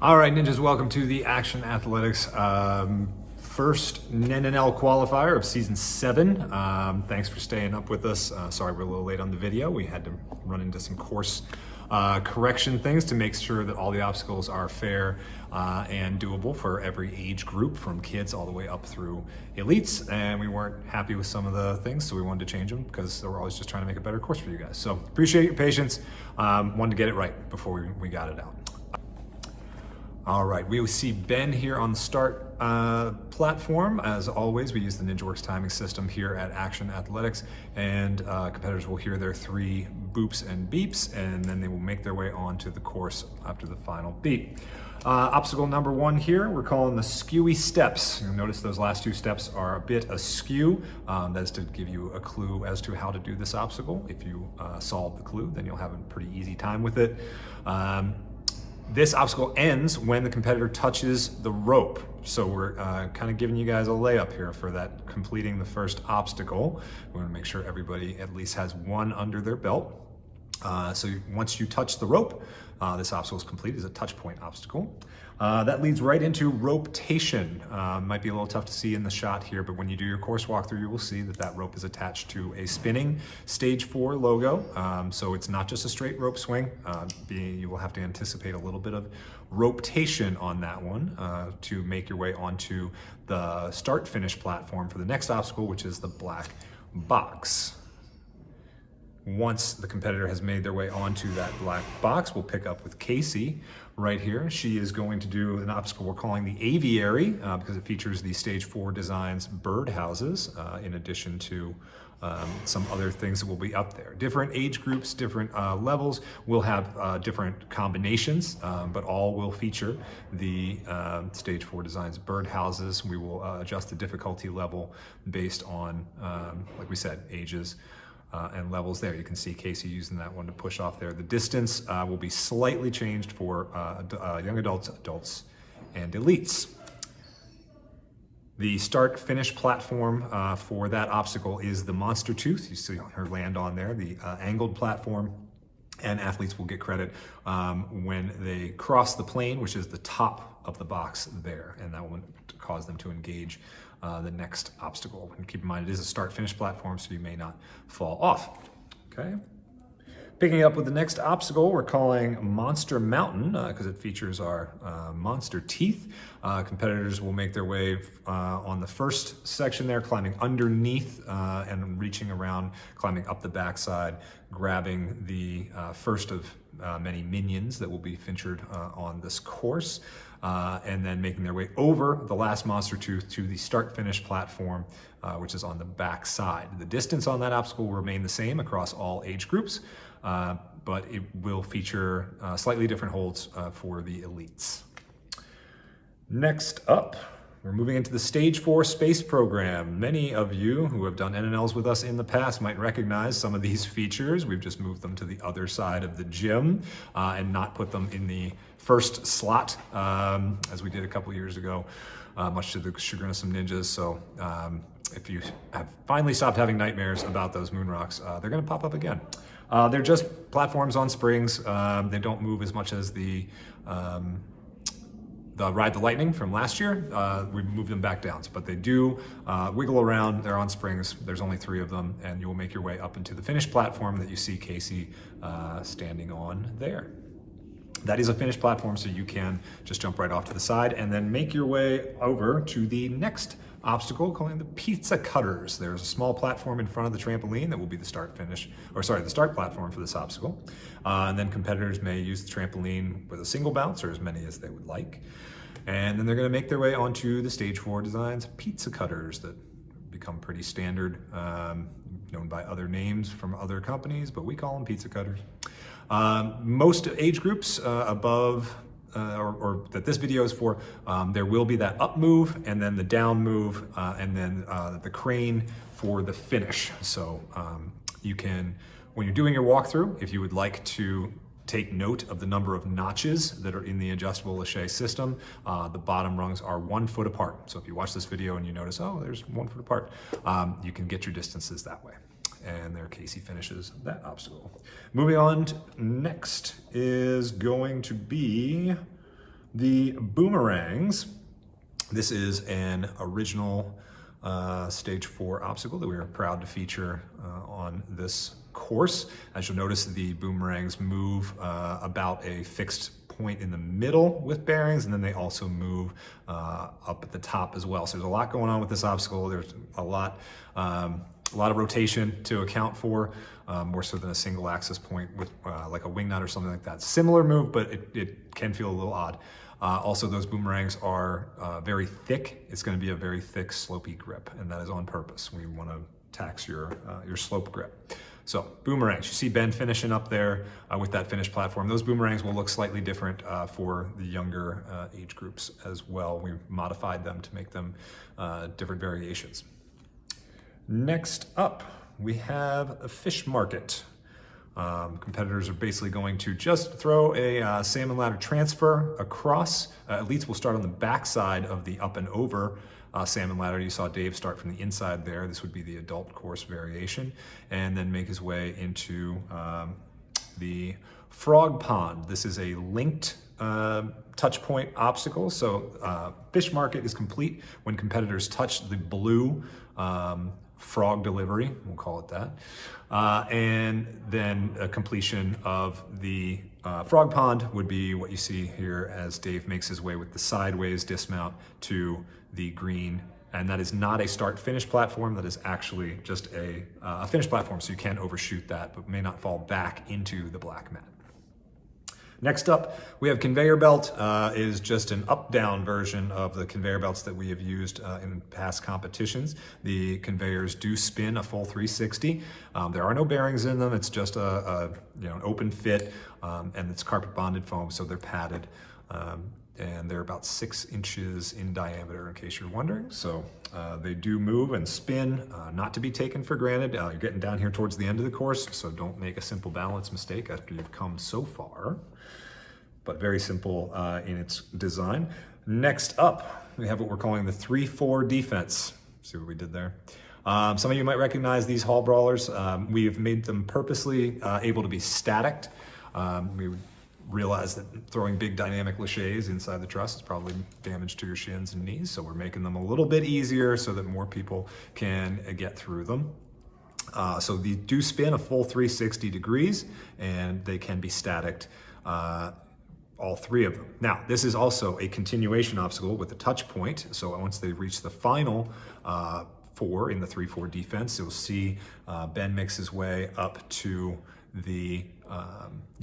All right, ninjas, welcome to the Action Athletics first NNL qualifier of season 7. Thanks for staying up with us. Sorry we're a little late on the video. We had to run into some course correction things to make sure that all the obstacles are fair and doable for every age group, from kids all the way up through elites. And we weren't happy with some of the things, so we wanted to change them because we're always just trying to make a better course for you guys. So appreciate your patience. Wanted to get it right before we got it out. All right, we will see Ben here on the start platform. As always, we use the NinjaWorks timing system here at Action Athletics, and competitors will hear their 3 boops and beeps, and then they will make their way onto the course after the final beep. Obstacle number 1 here, we're calling the Skewy Steps. You'll notice those last 2 steps are a bit askew. That is to give you a clue as to how to do this obstacle. If you solve the clue, then you'll have a pretty easy time with it. This obstacle ends when the competitor touches the rope. So we're kind of giving you guys a layup here for that completing the first obstacle. We want to make sure everybody at least has 1 under their belt. So once you touch the rope, this obstacle is complete. It's a touch point obstacle. That leads right into rotation. Might be a little tough to see in the shot here, but when you do your course walkthrough, you will see that that rope is attached to a spinning stage 4 logo. So it's not just a straight rope swing. You will have to anticipate a little bit of rotation on that one to make your way onto the start finish platform for the next obstacle, which is the black box. Once the competitor has made their way onto that black box, we'll pick up with Casey right here. She is going to do an obstacle we're calling the Aviary because it features the Stage 4 Designs birdhouses in addition to some other things that will be up there. Different age groups, different levels will have different combinations, but all will feature the Stage 4 Designs birdhouses. We will adjust the difficulty level based on, like we said, ages and levels there. You can see Casey using that one to push off there. The distance will be slightly changed for young adults, and elites. The start-finish platform for that obstacle is the Monster Tooth. You see her land on there, the angled platform, and athletes will get credit when they cross the plane, which is the top of the box there, and that will cause them to engage the next obstacle. And keep in mind, it is a start-finish platform, so you may not fall off. Okay. Picking up with the next obstacle, we're calling Monster Mountain because it features our monster teeth. Competitors will make their way on the first section there, climbing underneath and reaching around, climbing up the backside, grabbing the first of many minions that will be featured on this course, and then making their way over the last monster tooth to the start-finish platform, which is on the back side. The distance on that obstacle will remain the same across all age groups, but it will feature slightly different holds for the elites. Next up, we're moving into the Stage 4 Space Program. Many of you who have done NNLs with us in the past might recognize some of these features. We've just moved them to the other side of the gym and not put them in the first slot as we did a couple years ago, much to the chagrin of some ninjas. So if you have finally stopped having nightmares about those moon rocks, they're gonna pop up again. They're just platforms on springs. They don't move as much as the Ride the Lightning from last year. We moved them back down, but they do wiggle around. They're on springs. There's only 3 of them, and you will make your way up into the finished platform that you see Casey standing on there. That is a finished platform, so you can just jump right off to the side and then make your way over to the next obstacle, calling the pizza cutters. There's a small platform in front of the trampoline that will be the start platform for this obstacle. And then competitors may use the trampoline with a single bounce or as many as they would like. And then they're gonna make their way onto the Stage 4 Designs pizza cutters that become pretty standard, known by other names from other companies, but we call them pizza cutters. Most age groups above or that this video is for, there will be that up move and then the down move and then the crane for the finish. So you can, when you're doing your walkthrough, if you would like to take note of the number of notches that are in the adjustable lache system, the bottom rungs are 1 foot apart. So if you watch this video and you notice, oh, there's 1 foot apart, you can get your distances that way. And there Casey finishes that obstacle. Moving on, next is going to be The Boomerangs, this is an original stage 4 obstacle that we are proud to feature on this course. As you'll notice, the Boomerangs move about a fixed point in the middle with bearings, and then they also move up at the top as well. So there's a lot going on with this obstacle. There's a lot of rotation to account for, more so than a single axis point with like a wing nut or something like that. Similar move, but it can feel a little odd. Also, those Boomerangs are very thick. It's going to be a very thick, slopey grip, and that is on purpose. We want to tax your slope grip. So Boomerangs, you see Ben finishing up there with that finished platform. Those Boomerangs will look slightly different for the younger age groups as well. We've modified them to make them different variations. Next up, we have a fish market. Competitors are basically going to just throw a salmon ladder transfer across. Elites will start on the back side of the up and over salmon ladder. You saw Dave start from the inside there. This would be the adult course variation, and then make his way into the frog pond. This is a linked touch point obstacle. So fish market is complete when competitors touch the blue frog delivery, we'll call it that, and then a completion of the frog pond would be what you see here as Dave makes his way with the sideways dismount to the green. And that is not a start-finish platform. That is actually just a finish platform, so you can overshoot that, but may not fall back into the black mat. Next up, we have Conveyor Belt. Is just an up-down version of the conveyor belts that we have used in past competitions. The conveyors do spin a full 360. There are no bearings in them. It's just an open fit, and it's carpet bonded foam, so they're padded. And they're about 6 inches in diameter, in case you're wondering. So they do move and spin, not to be taken for granted. You're getting down here towards the end of the course, so don't make a simple balance mistake after you've come so far. But very simple in its design. Next up, we have what we're calling the 3-4 defense. See what we did there? Some of you might recognize these hall brawlers. We have made them purposely able to be static. We realize that throwing big dynamic laches inside the truss is probably damage to your shins and knees, so we're making them a little bit easier so that more people can get through them. So they do spin a full 360 degrees, and they can be static, all 3 of them. Now, this is also a continuation obstacle with a touch point, so once they reach the final 4 in the 3-4 defense, you'll see Ben makes his way up to the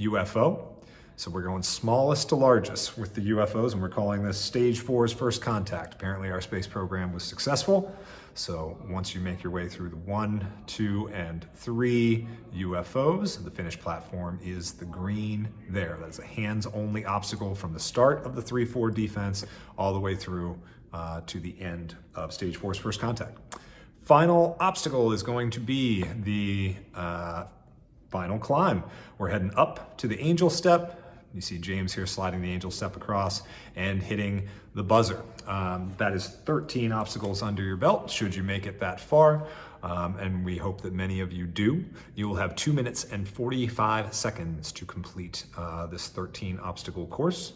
UFO. So we're going smallest to largest with the UFOs, and we're calling this Stage 4's first contact. Apparently our space program was successful. So once you make your way through the 1, 2, and 3 UFOs, the finished platform is the green there. That's a hands-only obstacle from the start of the 3-4 defense all the way through to the end of Stage 4's first contact. Final obstacle is going to be the final climb. We're heading up to the angel step. You see James here sliding the angel step across and hitting the buzzer. That is 13 obstacles under your belt, should you make it that far. And we hope that many of you do. You will have 2 minutes and 45 seconds to complete this 13 obstacle course.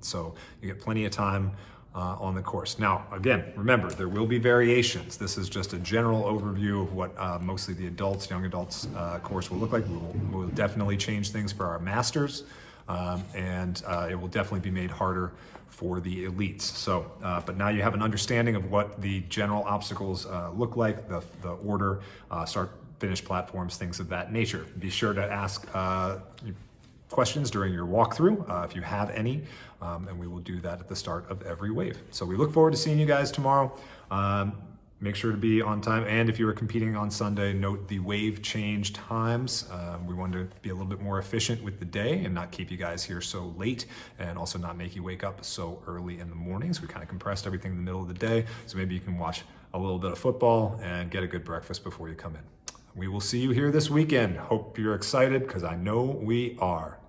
So you get plenty of time on the course. Now, again, remember, there will be variations. This is just a general overview of what mostly the adults, young adults course will look like. We will definitely change things for our masters, and it will definitely be made harder for the elites. So, but now you have an understanding of what the general obstacles look like, the order, start, finish platforms, things of that nature. Be sure to ask questions during your walkthrough if you have any, and we will do that at the start of every wave. So we look forward to seeing you guys tomorrow. Make sure to be on time, and if you are competing on Sunday, note the wave change times. We wanted to be a little bit more efficient with the day and not keep you guys here so late, and also not make you wake up so early in the mornings. We kind of compressed everything in the middle of the day, so maybe you can watch a little bit of football and get a good breakfast before you come in. We will see you here this weekend. Hope you're excited, because I know we are.